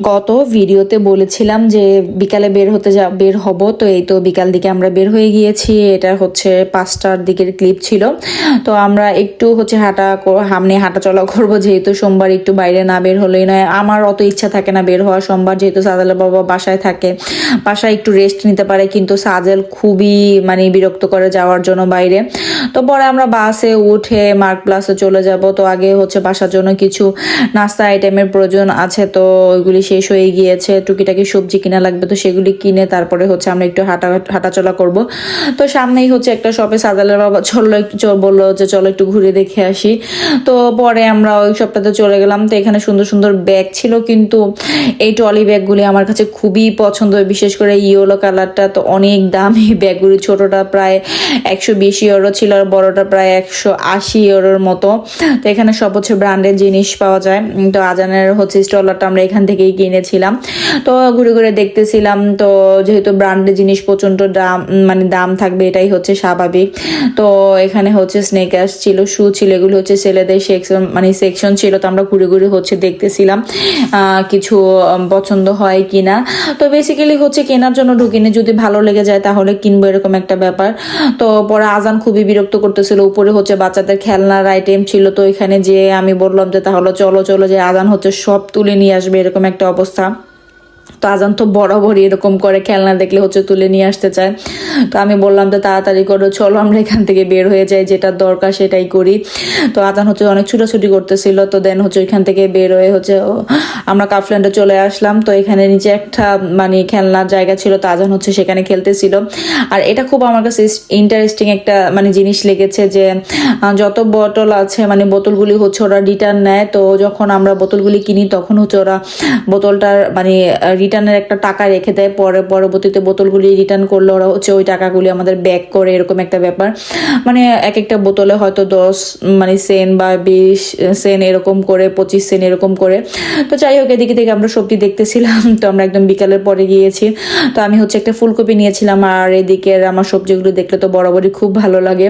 গত ভিডিওতে বলেছিলাম যে বিকালে বের হব, তো এই তো বিকাল দিকে আমরা বের হয়ে গিয়েছি। এটা হচ্ছে 5টার দিকের ক্লিপ ছিল। তো আমরা একটু হচ্ছে হাঁটা চলা করবো, যেহেতু সোমবার একটু বাইরে না বের হলেই নয়। আমার অত ইচ্ছা থাকে না বের হওয়া সোমবার, যেহেতু সাজেলের বাবা বাসায় থাকে, বাসায় একটু রেস্ট নিতে পারে, কিন্তু সাজেল খুবই বিরক্ত করে যাওয়ার জন্য বাইরে। তো পরে আমরা বাসে উঠে মার্ক প্লাসে চলে যাব। তো আগে হচ্ছে বাসার জন্য কিছু নাস্তা আইটেমের প্রয়োজন আছে, তো ওইগুলি শেষ হয়ে গিয়েছে। টুকিটাকি সবজি কিনা লাগবে, তো সেগুলি কিনে তারপরে হচ্ছে আমরা একটু হাঁটাচলা করব। তো সামনেই হচ্ছে একটা শপে সাজালের বাবা বললো যে চলো একটু ঘুরে দেখে আসি। তো পরে আমরা ওই শপটাতে চলে গেলাম। তো এখানে সুন্দর সুন্দর ব্যাগ ছিল, কিন্তু এই ট্রলি ব্যাগগুলি আমার কাছে খুবই পছন্দ, বিশেষ করে ইয়েলো কালারটা। তো অনেক দাম এই ব্যাগগুলি, ছোটটা প্রায় 120 ইউরো ছিল আর বড়টা প্রায় 180 ইউরোর মতো। তো এখানে সব হচ্ছে ব্র্যান্ডের জিনিস পাওয়া যায়। তো আজানের হচ্ছে স্টলারটা আমরা এখান থেকেই কিনেছিলাম। তো ঘুরে ঘুরে দেখতেছিলাম। তো যেহেতু ব্র্যান্ডের জিনিস প্রচণ্ড দাম থাকবে, এটাই হচ্ছে স্বাভাবিক। তো এখানে হচ্ছে স্নেকার্স ছিল, শু ছিল, এগুলো হচ্ছে ছেলেদের সেকশন ছিল। তো আমরা ঘুরে ঘুরে হচ্ছে দেখতেছিলাম কিছু পছন্দ হয় কিনা। তো বেসিক্যালি হচ্ছে কেনার জন্য ঢুকিনি, যদি ভালো লেগে যায় তাহলে কিনবো, এরকম একটা ব্যাপার। তো পরে আজান খুবই বিরক্ত করতেছিল। উপরে হচ্ছে বাচ্চাদের খেলনার আইটেম ছিল, তো এখানে যে আমি বললাম যে তাহলে চলো চলো, যে আজান হচ্ছে সব তুলে নিয়ে আসবে, এরকম একটা অবস্থা। তো আজান তো বরাবরই এরকম করে, খেলনা দেখলে হচ্ছে তুলে নিয়ে আসতে চায়। তো আমি বললাম তো তাড়াতাড়ি করো, চলো আমরা এখান থেকে বের হয়ে যাই, যেটা দরকার সেটাই করি। তো আজান হচ্ছে অনেক ছুটাছুটি করতেছিল। তো দেন হচ্ছে ওইখান থেকে বের হয়ে হচ্ছে আমরা কাফল্যান্ডে চলে আসলাম। তো এখানে নিচে একটা খেলনার জায়গা ছিল, তো আজান হচ্ছে সেখানে খেলতেছিল। আর এটা খুব আমার কাছে ইন্টারেস্টিং একটা জিনিস লেগেছে, যে যত বোতল আছে বোতলগুলি হচ্ছে ওরা রিটার্ন নেয়। তো যখন আমরা বোতলগুলি কিনি তখন হচ্ছে ওরা বোতলটার রিটার্নের একটা টাকা রেখে দেয়, পরবর্তীতে বোতলগুলি রিটার্ন করলে ওরা হচ্ছে ওই টাকাগুলি আমাদের ব্যাক করে, এরকম একটা ব্যাপার। এক একটা বোতলে হয়তো 10 সেন্ট বা 20 সেন্ট এরকম করে, 25 সেন্ট এরকম করে। তো যাই হোক, এদিকে থেকে আমরা সবজি দেখতেছিলাম। তো আমরা একদম বিকালের পরে গিয়েছি। তো আমি হচ্ছে একটা ফুলকপি নিয়েছিলাম, আর এদিকে আমার সবজিগুলো দেখলে তো বরাবরই খুব ভালো লাগে।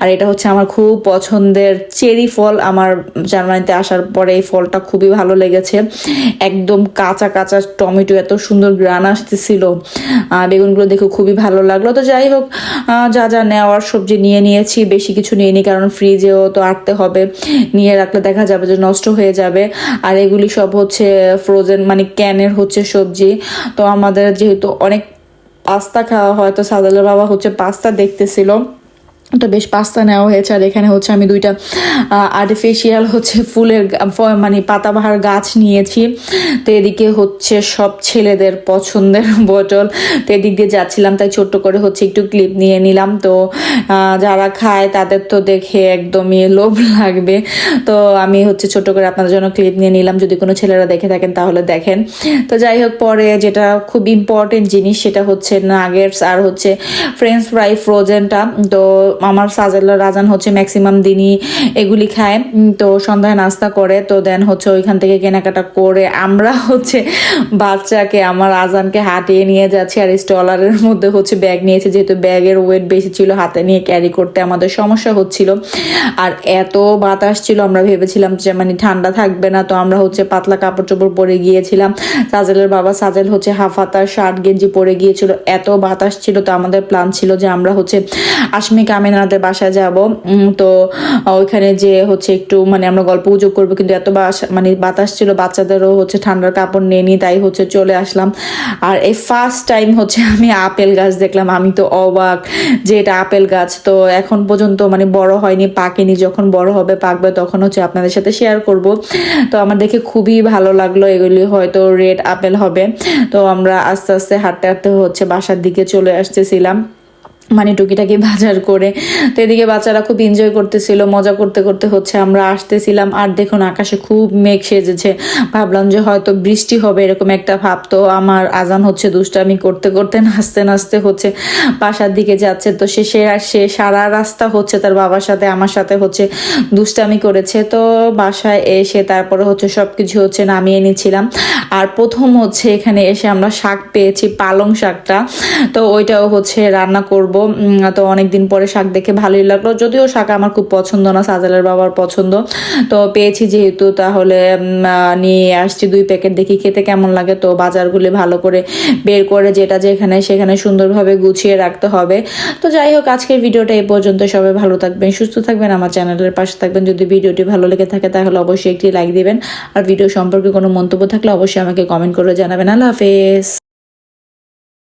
আর এটা হচ্ছে আমার খুব পছন্দের চেরি ফল। আমার জার্মানিতে আসার পরে এই ফলটা খুবই ভালো লেগেছে। একদম কাঁচা কাঁচা টমেটো, এত সুন্দর গ্রান আসতেছিল। বেগুনগুলো দেখে খুবই ভালো লাগলো। তো যাই হোক, যা যা নেওয়ার সবজি নিয়ে নিয়েছি, বেশি কিছু নিয়ে কারণ ফ্রিজেও তো আটতে হবে, নিয়ে রাখলে দেখা যাবে যে নষ্ট হয়ে যাবে। আর এগুলি সব হচ্ছে ফ্রোজেন ক্যানের হচ্ছে সবজি। তো আমাদের যেহেতু অনেক পাস্তা খাওয়া হয়, তো সাদালের বাবা হচ্ছে পাস্তা দেখতেছিল, তো বেশ পাস্তা নেওয়া হয়েছে। আর এখানে হচ্ছে আমি 2টা আর্টিফিশিয়াল হচ্ছে ফুলের পাতাবাহার গাছ নিয়েছি। তো এদিকে হচ্ছে সব ছেলেদের পছন্দের বোতল। তো এদিক দিয়ে যাচ্ছিলাম, তাই ছোট্ট করে হচ্ছে একটু ক্লিপ নিয়ে নিলাম। তো যারা খায় তাদের তো দেখে একদমই লোভ লাগবে। তো আমি হচ্ছে ছোট করে আপনাদের জন্য ক্লিপ নিয়ে নিলাম, যদি কোনো ছেলেরা দেখে থাকেন তাহলে দেখেন। তো যাই হোক, পরে যেটা খুব ইম্পর্টেন্ট জিনিস সেটা হচ্ছে নাগেটস আর হচ্ছে ফ্রেঞ্চ ফ্রাই ফ্রোজেনটা। তো আমার সাজেলার রাজান হচ্ছে ম্যাক্সিমাম দিনই এগুলি খায়, তো সন্ধ্যায় নাস্তা করে। তো দেন হচ্ছে ওইখান থেকে কেনাকাটা করে আমরা হচ্ছে বাচ্চাকে, আমার আজানকে হাঁটিয়ে নিয়ে যাচ্ছি। আর স্টলারের মধ্যে হচ্ছে ব্যাগ নিয়েছে, যেহেতু ব্যাগের ওয়েট বেশি ছিল, হাতে নিয়ে ক্যারি করতে আমাদের সমস্যা হচ্ছিল। আর এত বাতাস ছিল, আমরা ভেবেছিলাম যে ঠান্ডা থাকবে না। তো আমরা হচ্ছে পাতলা কাপড় চোপড় পরে গিয়েছিলাম। সাজেলের বাবা সাজেল হচ্ছে হাফ হাতা শার্ট গেঞ্জি পরে গিয়েছিল, এত বাতাস ছিল। তো আমাদের প্ল্যান ছিল যে আমরা হচ্ছে আশমিক আমিনাদের বাসায় যাব। তো ওইখানে যে হচ্ছে একটু আমরা গল্প গুজব করবো, কিন্তু এত বাতাস ছিল, বাচ্চাদেরও হচ্ছে ঠান্ডার কাপড় নিয়ে নি, তাই হচ্ছে চলে আসলাম। আর এই ফার্স্ট টাইম হচ্ছে আমি আপেল গাছ দেখলাম। আমি তো অবাক যে এটা আপেল গাছ। তো এখন পর্যন্ত বড় হয়নি, পাকেনি, যখন বড় হবে পাকবে তখন হচ্ছে আপনাদের সাথে শেয়ার করব। তো আমার দেখে খুবই ভালো লাগলো, এগুলি হয়তো রেড আপেল হবে। তো আমরা আস্তে আস্তে হাঁটতে হাঁটতে হচ্ছে বাসার দিকে চলে আসতেছিলাম, টুকিটাকি বাজার করে। তো এদিকে বাচ্চারা খুব এনজয় করতেছিল, মজা করতে করতে হচ্ছে আমরা আসতেছিলাম। আর দেখুন আকাশে খুব মেঘ সেজেছে, ভাবলাম যে হয়তো বৃষ্টি হবে, এরকম একটা ভাব। তো আমার আজান হচ্ছে দুষ্টামি করতে করতে নাচতে নাচতে হচ্ছে বাসার দিকে যাচ্ছে। তো সে সারা রাস্তা হচ্ছে তার বাবার সাথে আমার সাথে হচ্ছে দুষ্টামি করেছে। তো বাসায় এসে তারপরে হচ্ছে সব কিছু হচ্ছে নামিয়ে নিচ্ছিলাম। আর প্রথম হচ্ছে এখানে এসে আমরা শাক পেয়েছি, পালং শাকটা। তো ওইটাও হচ্ছে রান্না করব। খাবো। তো অনেকদিন পরে শাক দেখে ভালোই লাগলো, যদিও শাক আমার খুব পছন্দ না, সাজেলের বাবার পছন্দ। তো পেয়েছি যেহেতু তাহলে নিয়ে আসছি 2 প্যাকেট, দেখি খেতে কেমন লাগে। তো বাজারগুলি ভালো করে বের করে যেটা যেখানে সেখানে সুন্দরভাবে গুছিয়ে রাখতে হবে। তো যাই হোক, আজকের ভিডিওটা এই পর্যন্ত। সবাই ভালো থাকবেন, সুস্থ থাকবেন, আমার চ্যানেলের পাশে থাকবেন। যদি ভিডিওটি ভালো লেগে থাকে তাহলে অবশ্যই একটি লাইক দিবেন, আর ভিডিও সম্পর্কে কোনো মন্তব্য থাকলে অবশ্যই আমাকে কমেন্ট করে জানাবেন। আল্লাহ হাফেজ।